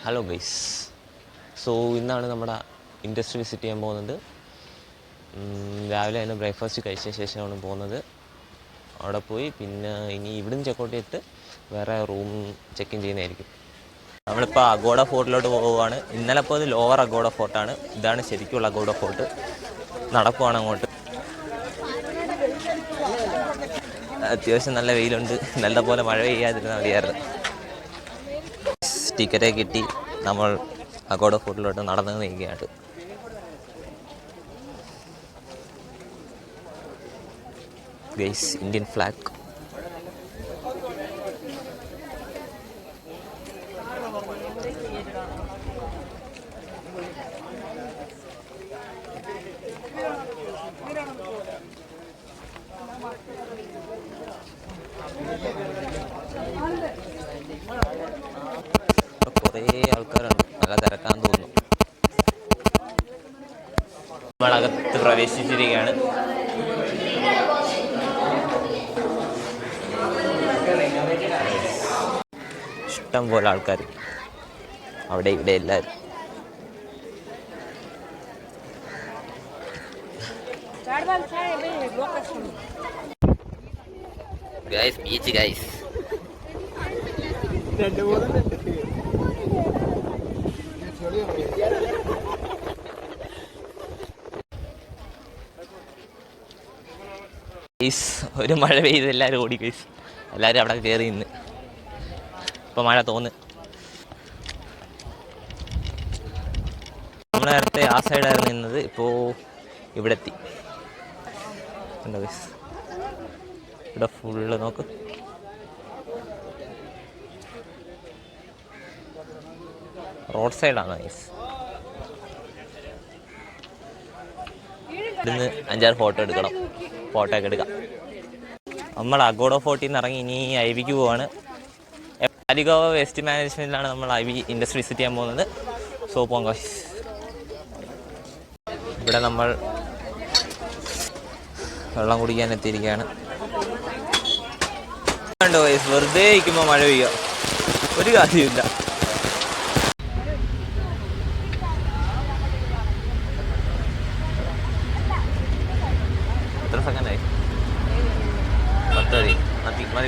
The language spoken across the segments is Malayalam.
Hello guys. സോ ഇന്നാണ് നമ്മുടെ ഇൻഡസ്ട്രി വിസിറ്റ് ചെയ്യാൻ പോകുന്നത്. രാവിലെ തന്നെ ബ്രേക്ക്ഫാസ്റ്റ് കഴിച്ച ശേഷമാണ് പോകുന്നത്. അവിടെ പോയി പിന്നെ ഇനി ഇവിടുന്ന് ചെക്കൗട്ട് ചെയ്തിട്ട് വേറെ റൂം ചെക്ക് ഇൻ ചെയ്യുന്നതായിരിക്കും. നമ്മളിപ്പോൾ അഗോഡ ഫോർട്ടിലോട്ട് പോവുകയാണ്. ഇന്നലെ ഇപ്പോൾ ഇത് ലോവർ അഗോഡ ഫോർട്ടാണ്. ഇതാണ് ശരിക്കുള്ള അഗോഡ ഫോർട്ട്. നടക്കുവാണ് അങ്ങോട്ട്. അത്യാവശ്യം നല്ല വെയിലുണ്ട്. നല്ല പോലെ മഴ പെയ്യാതിരുന്നാൽ മതിയായിരുന്നു. ടിക്കറ്റ് കിട്ടി നമ്മൾ അഗോഡ ഫോർട്ടിലോട്ട് നടന്നു നീങ്ങുകയാണ്. Guys, Indian flag. കുറേ ആൾക്കാരുണ്ട്. നല്ല തിരക്കാൻ തോന്നുന്നു. നമ്മളകത്ത് പ്രവേശിച്ചിരിക്കുകയാണ്. ഇഷ്ടം പോലെ ആൾക്കാർ അവിടെ ഇവിടെ എല്ലാവരും. Guys, beach guys. ഒരു മഴ പെയ്ത് എല്ലാവരും ഓടി ഗൈസ്. എല്ലാവരും അവിടെ കയറി നിന്ന്. ഇപ്പോൾ മഴ തോന്നുന്നു. നമ്മൾ നേരത്തെ ആ സൈഡായിരുന്നു നിന്നത്. ഇപ്പോൾ ഇവിടെ എത്തി. കണ്ടോ ഗൈസ്, ഇവിടെ ഫുള്ള് നോക്ക്. റോഡ് സൈഡാണ് ഗൈസ്. ഇവിടുന്ന് 5-6 ഫോട്ടോ എടുക്കണം. ഫോട്ടോ ഒക്കെ എടുക്കാം. നമ്മൾ അഗോഡ ഫോർട്ടിൽ നിന്ന് ഇറങ്ങി ഇനി ഐവിക്ക് പോവാണ്. അലിഗോവ വേസ്റ്റ് മാനേജ്മെൻറ്റിലാണ് നമ്മൾ ഐവി ഇൻഡസ്ട്രി വിസിറ്റ് ചെയ്യാൻ പോകുന്നത്. സോ പോകാം ഗൈസ്. ഇവിടെ നമ്മൾ വെള്ളം കുടിക്കാൻ എത്തിയിരിക്കുകയാണ്. കണ്ടോ ഗൈസ്, വെറുതെ ഇരിക്കുമ്പോൾ മഴ പെയ്യുക, ഒരു കാര്യമില്ല. എത്ര സെക്കൻഡായി? 10 മതി.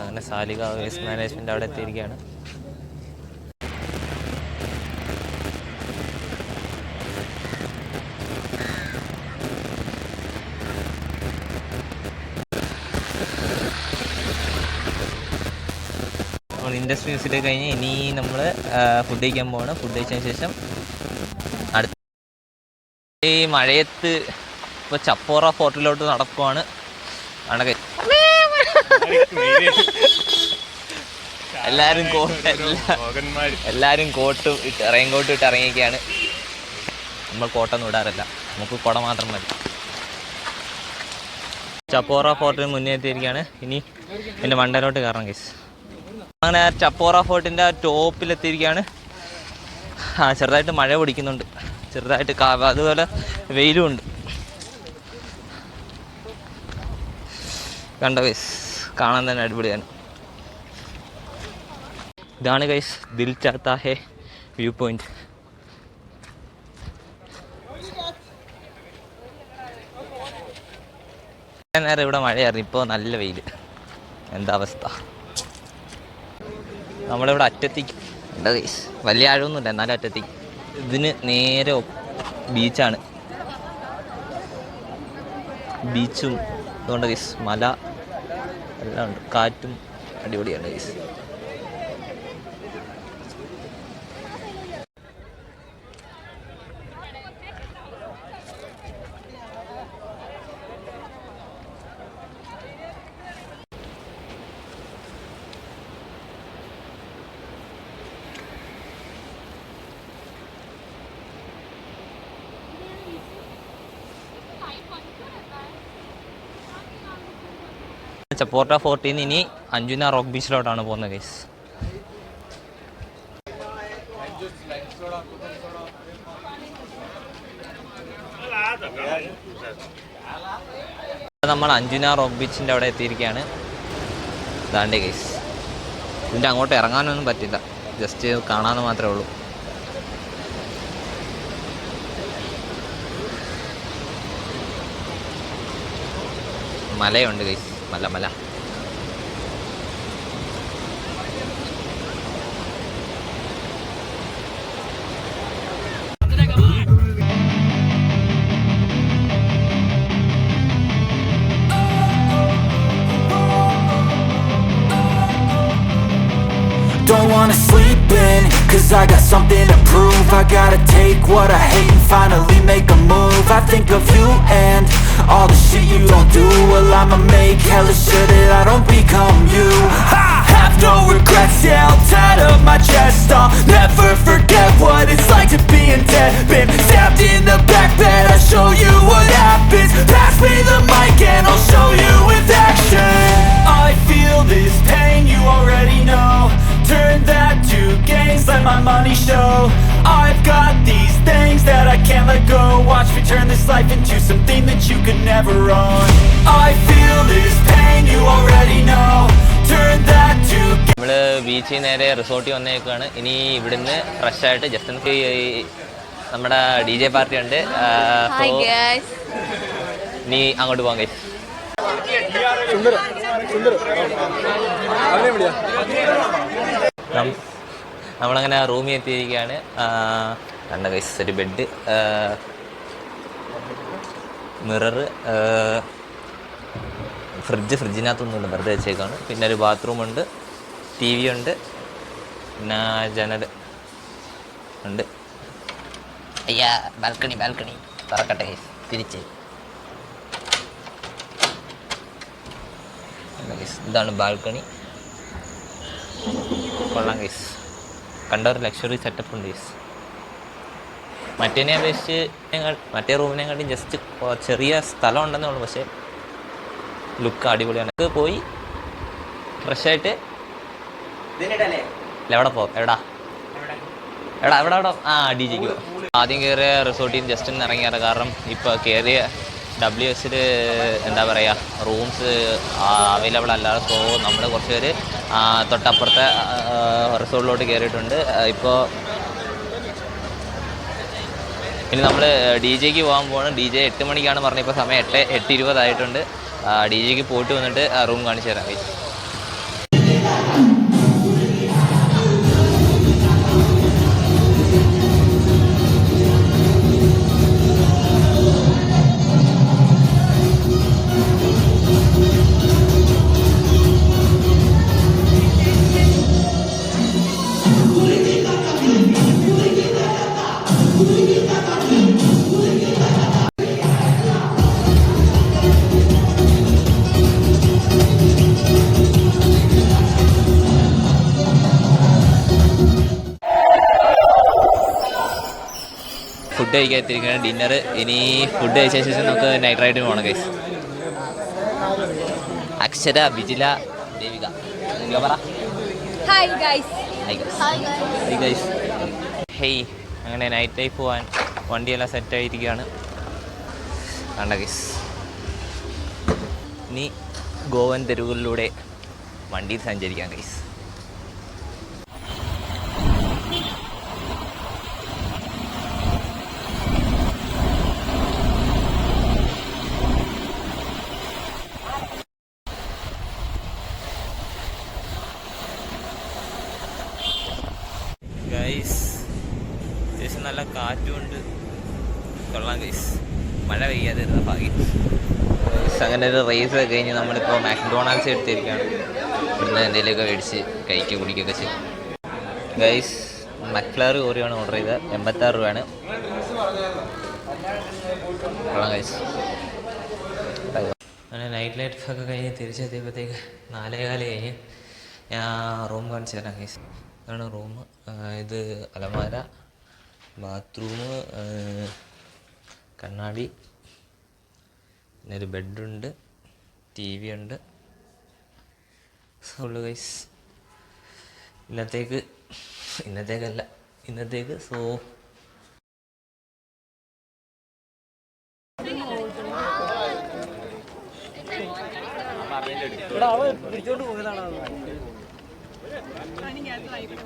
അങ്ങനെ സാലിക വേസ്റ്റ് മാനേജ്മെൻറ്റ് അവിടെ എത്തിയിരിക്കുകയാണ്. നമ്മൾ ഇൻഡസ്ട്രി വിസിറ്റ് കഴിഞ്ഞ് ഇനി നമ്മൾ ഫുഡ് കഴിക്കാൻ പോവാണ്. ഫുഡ് കഴിച്ചതിന് ശേഷം അടുത്ത ഈ മഴയത്ത് ഇപ്പോൾ ചപ്പോറ ഫോർട്ടിലോട്ട് നടക്കുവാണ്. എല്ലാവരും കോട്ടും ഇട്ട് റെയിൻകോട്ടും ഇട്ട് ഇറങ്ങിയൊക്കെയാണ്. നമ്മൾ കോട്ടൊന്നും ഇടാറില്ല, നമുക്ക് കുട മാത്രം മതി. ചപ്പോറ ഫോർട്ടിന് മുന്നേ എത്തിയിരിക്കുകയാണ്. ഇനി എൻ്റെ മണ്ടയിലോട്ട് കയറണം കേസ്. അങ്ങനെ ചപ്പോറ ഫോർട്ടിൻ്റെ ടോപ്പിലെത്തിയിരിക്കുകയാണ്. ചെറുതായിട്ട് മഴ പൊടിക്കുന്നുണ്ട്, ചെറുതായിട്ട് അതുപോലെ വെയിലും ഉണ്ട്. കണ്ടോ ഗൈസ്, കാണാൻ തന്നെ അടിപൊളിയാണ്. ഇതാണ് ഗൈസ് ദിൽ ചാത്താ ഹേ വ്യൂ പോയിന്റ്. നേരം ഇവിടെ മഴയായിരുന്നു, ഇപ്പോൾ നല്ല വെയിൽ. എന്താ അവസ്ഥ? നമ്മളിവിടെ അറ്റത്തേക്ക് എന്താ ഗൈസ്, വലിയ ആഴമൊന്നുമില്ല, എന്നാലും അറ്റത്തേക്ക്. ഇതിന് നേരെ ബീച്ചാണ്. ബീച്ചും അതുകൊണ്ട് ഗൈസ് മല എല്ലാം ഉണ്ട്, കാറ്റും അടിപൊളിയാണ് ഗൈസ്. ചപ്പോർട്ട ഫോർട്ടിൽ നിന്ന് ഇനി അഞ്ജുന റോക്ക് ബീച്ചിലോട്ടാണ് പോകുന്നത് ഗൈസ്. നമ്മൾ അഞ്ജുന റോക്ക് ബീച്ചിൻ്റെ അവിടെ എത്തിയിരിക്കുകയാണ്. ദാണ്ടെ ഗൈസ്, ഇതിൻ്റെ അങ്ങോട്ട് ഇറങ്ങാനൊന്നും പറ്റില്ല, ജസ്റ്റ് കാണാമെന്ന് മാത്രമേ ഉള്ളൂ. മലയുണ്ട് ഗൈസ്, മല. Don't wanna sleep in, cause I got something to prove. I gotta take what I hate and finally make a move. I think of you and all the shit you don't do. Well, I'ma make hella sure that I don't become you. I have no regrets, yeah, I'll tie up my chest. I'll never forget what it's like to be in debt. Been stabbed in the back bed, I'll show you what happens. Pass me the mic and I'll show you with action. I feel this pain, you already know. Turn that to gains, let my money show. I've got these things that I can't let go. Watch me turn this life into something that you could never own. I feel this pain, you already know. Turn that to നമ്മൾ ബീച്ചിൽ നേരെ റിസോർട്ടിൽ വന്നേക്കാണ്. ഇനി ഇവിടുന്ന് ഫ്രഷായിട്ട് ജസ്റ്റ് നമ്മുടെ DJ പാർട്ടി ഉണ്ട്. ഇനി അങ്ങോട്ട് പോകാം ഗൈസ്. നമ്മളങ്ങനെ റൂമിൽ എത്തിയിരിക്കുകയാണ്. കണ്ട ഗൈസ്, ഒരു ബെഡ്, മിറർ, ഫ്രിഡ്ജിനകത്തൊന്നുമില്ല, വെറുതെ വെച്ചേക്കാണ്. പിന്നെ ഒരു ബാത്റൂമുണ്ട്, TV ഉണ്ട്, പിന്നെ ജനൽ ഉണ്ട്. അയ്യാ, ബാൽക്കണി തുറക്കട്ടെ ഗൈസ്, തിരിച്ച്. ഇതാണ് ബാൽക്കണി. കൊള്ളാം ഗൈസ്, കണ്ട ഒരു ലക്ഷറി സെറ്റപ്പ് ഉണ്ട് ഗൈസ്. മറ്റേനെ അപേക്ഷിച്ച് മറ്റേ റൂമിനെക്കാട്ടും ജസ്റ്റ് ചെറിയ സ്ഥലം ഉണ്ടെന്നേ ഉള്ളൂ, പക്ഷേ ലുക്ക് അടിപൊളിയാണ്. പോയി ഫ്രഷായിട്ട് എവിടെ പോവാം? എവിടാ DJക്ക് പോവാം. ആദ്യം കയറിയ റിസോർട്ടിൽ നിന്ന് ജസ്റ്റ് ഒന്ന് ഇറങ്ങിയത്, കാരണം ഇപ്പോൾ കയറിയ WSൽ എന്താ പറയുക, റൂംസ് അവൈലബിൾ അല്ല. സോ നമ്മൾ കുറച്ച് പേര് തൊട്ടപ്പുറത്തെ റിസോർട്ടിലോട്ട് കയറിയിട്ടുണ്ട്. ഇപ്പോൾ ഇനി നമ്മൾ DJക്ക് പോകാൻ പോകണം. DJ 8 മണിക്കാണ് പറഞ്ഞത്, ഇപ്പോൾ സമയം 8:20 ആയിട്ടുണ്ട്. DJക്ക് പോയിട്ട് വന്നിട്ട് റൂം കാണിച്ചു തരാം. ഫുഡ് കഴിക്കാത്തിരിക്കുകയാണ്, ഡിന്നർ. ഇനി ഫുഡ് കഴിച്ച ശേഷം നമുക്ക് നൈറ്റ് റൈഡിന് പോകണം ഗൈസ്. അക്ഷര, വിജില, ദേവിക, പറ ഹായ് ഗൈസ്. ഹേയ്, അങ്ങനെ നൈറ്റ് ലൈഫ് പോകാൻ വണ്ടിയെല്ലാം സെറ്റായിരിക്കുകയാണ്. കണ്ട ഗൈസ്, ഇനി ഗോവൻ തെരുവുകളിലൂടെ വണ്ടിയിൽ സഞ്ചരിക്കാം ഗൈസ്. ഗൈസ്, അത്യാവശ്യം നല്ല കാറ്റുമുണ്ട്, കൊള്ളാം ഗൈസ്. മഴ പെയ്യാതിരുന്ന ഭാഗ്യം. അങ്ങനെ ഒരു റേസ് ഒക്കെ കഴിഞ്ഞ് നമ്മളിപ്പോൾ മാക്ഡൊണാൾഡ്സ് എടുത്തിരിക്കുകയാണ്. ഇവിടുന്ന് എന്തെങ്കിലുമൊക്കെ മേടിച്ച് കഴിക്കുക കുടിക്കുകയൊക്കെ ചെയ്യും ഗൈസ്. മക്ലർ കോറിയാണ് ഓർഡർ ചെയ്തത്, 86 രൂപയാണ്. കൊള്ളാം ഗൈസ്. അങ്ങനെ നൈറ്റ് ലൈഫൊക്കെ കഴിഞ്ഞ് തിരിച്ചെത്തിയപ്പോഴത്തേക്ക് 4:15 കഴിഞ്ഞ് ഞാൻ റൂം കാണിച്ചു തരാം ഗൈസ്. ഇതാണ് റൂം. ഇത് അലമാര, ബാത്റൂം, കണ്ണാടി, പിന്നെ ഒരു ബെഡുണ്ട്, TV ഉണ്ട്. ഉള്ളു ഗൈസ്. ഇന്നത്തേക്ക് സോ പിടിച്ചോണ്ട് പോയതാണ്. ലൈഫിന്